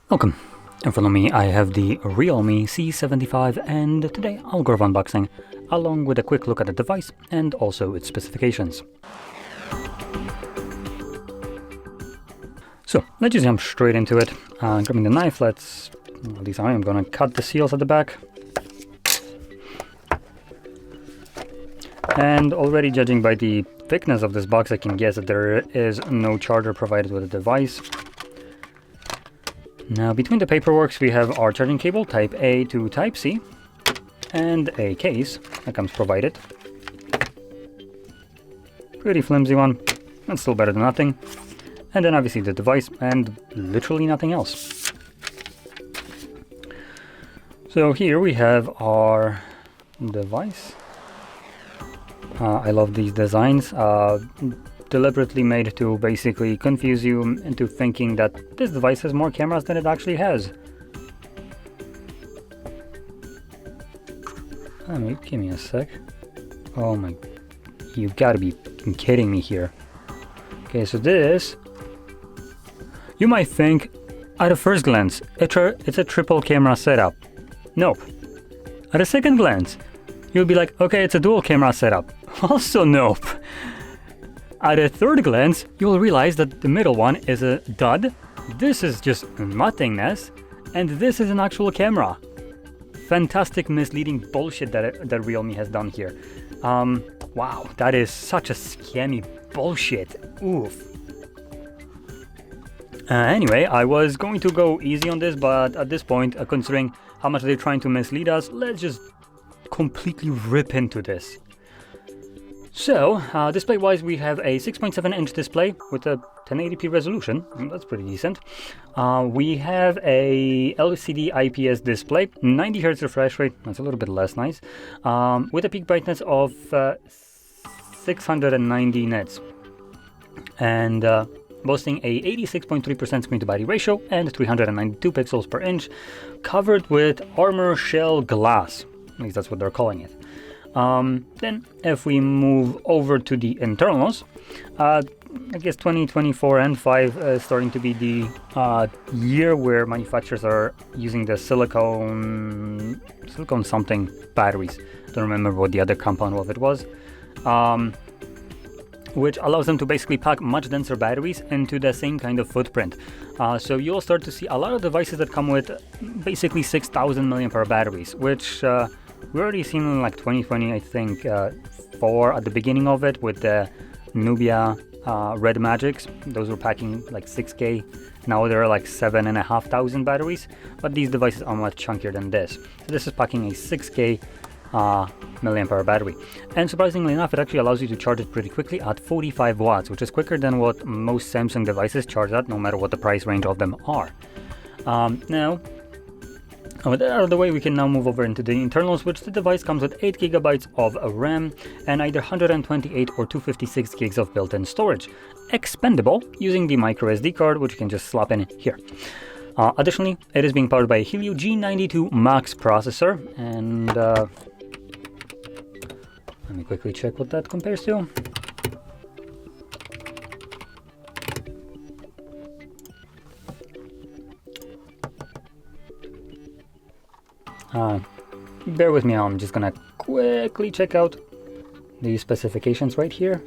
Welcome. In front of me I have the REALME C75, and today I'll go over unboxing along with a quick look at the device and also its specifications. So let's just jump straight into it. Grabbing the knife, at least I am going to cut the seals at the back. And already judging by the thickness of this box, I can guess that there is no charger provided with the device. Now, between the paperwork, we have our charging cable type A to type C and a case that comes provided. Pretty flimsy one, and still better than nothing. And then obviously the device and literally nothing else. So here we have our device. I love these designs. Deliberately made to basically confuse you into thinking that this device has more cameras than it actually has. Give me a sec. Oh my, you gotta be kidding me here. Okay, so this, you might think at a first glance it's a triple camera setup. Nope. At a second glance you'll be like, okay, it's a dual camera setup. Also nope. At a third glance, you will realize that the middle one is a dud, this is just nothingness, and this is an actual camera. Fantastic misleading bullshit that Realme has done here. Wow, that is such a scammy bullshit. Oof. Anyway, I was going to go easy on this, but at this point, considering how much they're trying to mislead us, let's just completely rip into this. So, display-wise, we have a 6.7-inch display with a 1080p resolution. That's pretty decent. We have a LCD IPS display, 90 Hz refresh rate. That's a little bit less nice. With a peak brightness of 690 nits. And boasting a 86.3% screen-to-body ratio and 392 pixels per inch, covered with armor shell glass. At least that's what they're calling it. Then, if we move over to the internals, I guess 2024 and 5 is starting to be the year where manufacturers are using the silicone something batteries. Don't remember what the other compound of it was. Which allows them to basically pack much denser batteries into the same kind of footprint. So you'll start to see a lot of devices that come with basically 6,000 mAh batteries, which we already seen in like 2020, I think, 4 at the beginning of it with the Nubia Red Magics. Those were packing like 6K. Now they're like 7,500 batteries, but these devices are much chunkier than this. So this is packing a 6K milliampere battery. And surprisingly enough, it actually allows you to charge it pretty quickly at 45 watts, which is quicker than what most Samsung devices charge at, no matter what the price range of them are. Now, with that out of the way, we can now move over into the internals, which the device comes with 8 GB of RAM and either 128 or 256 gigs of built-in storage, expendable using the micro SD card, which you can just slap in here. Additionally, it is being powered by a Helio G92 Max processor, and let me quickly check what that compares to. Bear with me, I'm just gonna quickly check out the specifications right here.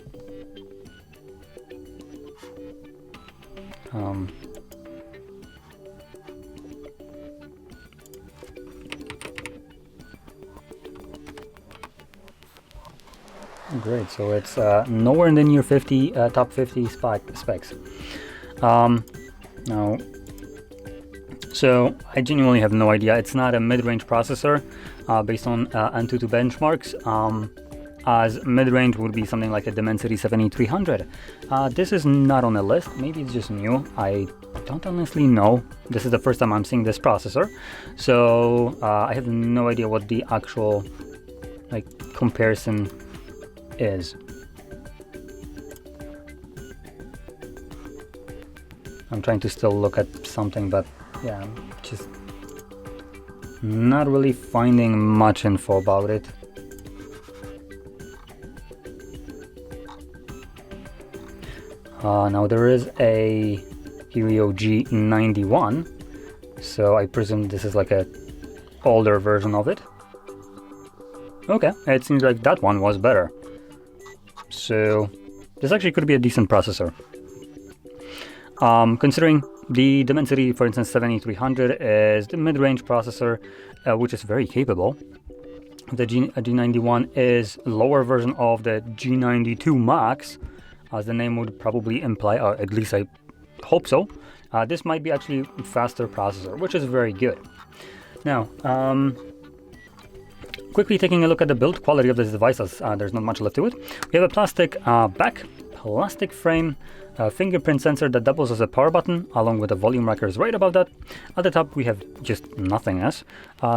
Great, so it's nowhere in the near 50 top 50 specs. Now, so I genuinely have no idea. It's not a mid-range processor based on Antutu benchmarks, as mid-range would be something like a Dimensity 7300. This is not on the list. Maybe it's just new. I don't honestly know. This is the first time I'm seeing this processor, so I have no idea what the actual comparison is. I'm trying to still look at something, but yeah, I'm just not really finding much info about it. Now there is a Helio G91 So I presume this is like a older version of it. Okay, it seems like that one was better. So this actually could be a decent processor. Considering the Dimensity, for instance, 7300 is the mid-range processor, which is very capable. The G91 is a lower version of the G92 Max, as the name would probably imply, or at least I hope so. This might be actually a faster processor, which is very good. Now, quickly taking a look at the build quality of this device, as there's not much left to it. We have a plastic back, plastic frame, fingerprint sensor that doubles as a power button, along with the volume rockers right above that. At the top we have just nothingness.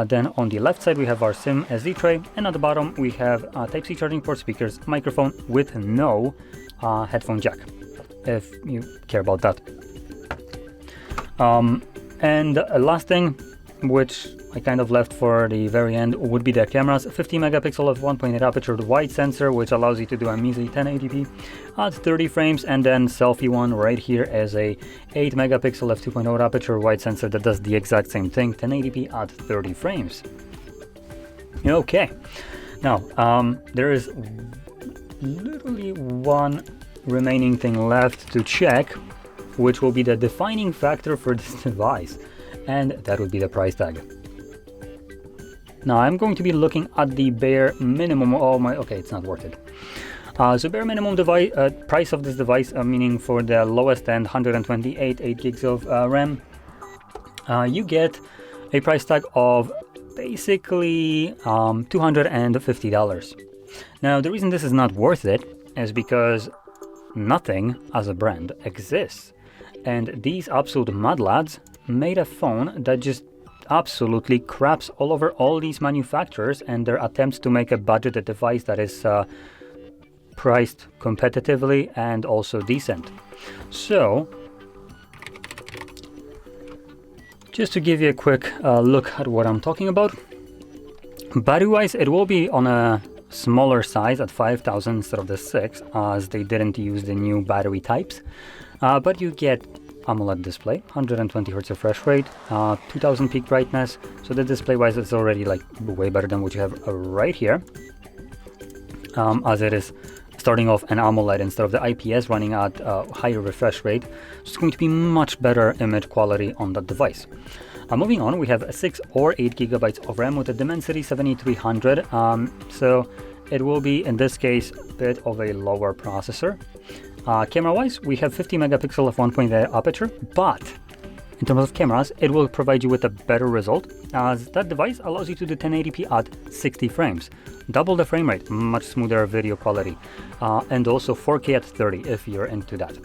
Then on the left side we have our SIM SD tray, and at the bottom we have Type-C charging port, speakers, microphone with no headphone jack, if you care about that. And last thing, which I kind of left for the very end, would be the cameras. 50 megapixel of 1.8 aperture wide sensor, which allows you to do a measly 1080p at 30 frames, and then selfie one right here as a 8 megapixel f 2.0 aperture wide sensor that does the exact same thing, 1080p at 30 frames. Okay, now there is literally one remaining thing left to check, which will be the defining factor for this device, and that would be the price tag. Now I'm going to be looking at the bare minimum. Okay, it's not worth it. So bare minimum device price of this device, meaning for the lowest end 128 8 gigs of RAM, you get a price tag of basically $250. Now the reason this is not worth it is because nothing as a brand exists, and these absolute mad lads made a phone that just absolutely craps all over all these manufacturers and their attempts to make a budgeted device that is priced competitively and also decent. So just to give you a quick look at what I'm talking about, battery wise it will be on a smaller size at 5000 instead of the 6, as they didn't use the new battery types, but you get AMOLED display, 120 Hz refresh rate, 2000 peak brightness, so the display wise it's already like way better than what you have right here, as it is starting off an AMOLED instead of the IPS running at higher refresh rate, so it's going to be much better image quality on that device. Moving on, we have 6 or 8 gigabytes of RAM with a Dimensity 7300, so it will be in this case a bit of a lower processor. Camera wise, we have 50 megapixel of 1.8 aperture, but in terms of cameras it will provide you with a better result, as that device allows you to do 1080p at 60 frames, double the frame rate, much smoother video quality, and also 4K at 30 if you're into that.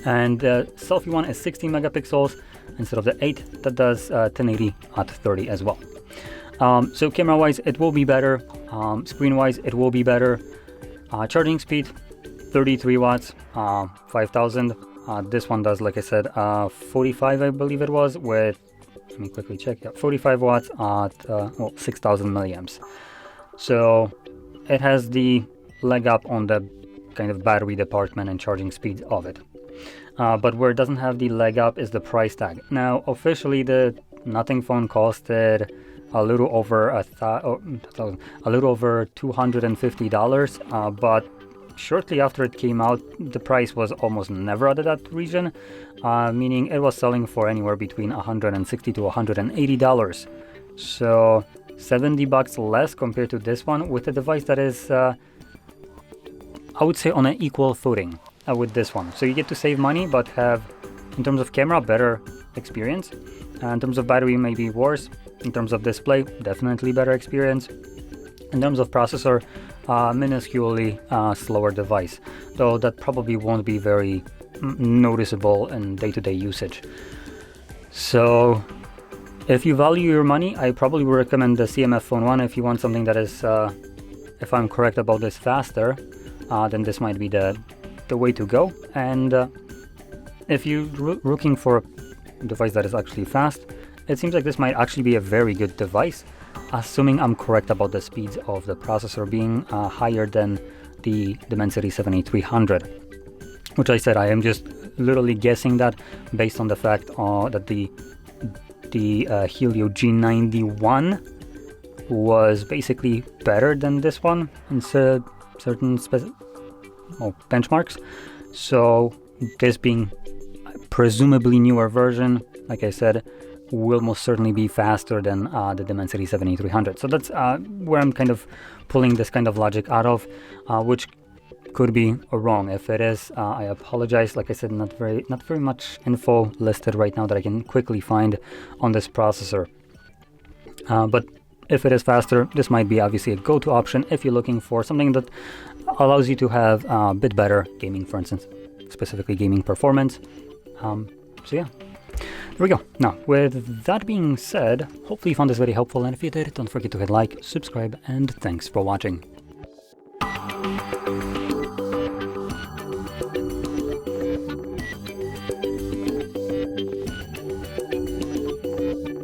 And the selfie one is 16 megapixels instead of the 8 that does 1080 at 30 as well. So camera wise it will be better, screen wise it will be better, charging speed 33 watts, 5000. This one does, like I said, 45 I believe it was, with, let me quickly check, 45 watts at 6000 milliamps. So it has the leg up on the kind of battery department and charging speed of it. But where it doesn't have the leg up is the price tag. Now officially the Nothing phone costed a little over $250, but shortly after it came out the price was almost never out of that region, meaning it was selling for anywhere between $160 to $180. So $70 less compared to this one, with a device that is I would say on an equal footing with this one. So you get to save money but have, in terms of camera, better experience, in terms of battery maybe worse, in terms of display definitely better experience, in terms of processor minusculely slower device, though that probably won't be very noticeable in day-to-day usage. So if you value your money, I probably would recommend the CMF Phone 1 if you want something that is, if I'm correct about this, faster, then this might be the way to go. And if you're looking for a device that is actually fast, it seems like this might actually be a very good device, assuming I'm correct about the speeds of the processor being higher than the Dimensity 7300, which I said I am just literally guessing that based on the fact that the the Helio G91 was basically better than this one in certain benchmarks. So this being presumably newer version, like I said, will most certainly be faster than the Dimensity 7300. So that's where I'm kind of pulling this kind of logic out of, which could be wrong. If it is, I apologize. Like I said, not very much info listed right now that I can quickly find on this processor. But if it is faster, this might be obviously a go-to option if you're looking for something that allows you to have a bit better gaming, for instance, specifically gaming performance. So yeah, there we go. Now, with that being said, hopefully you found this very helpful, and if you did, don't forget to hit like, subscribe, and thanks for watching.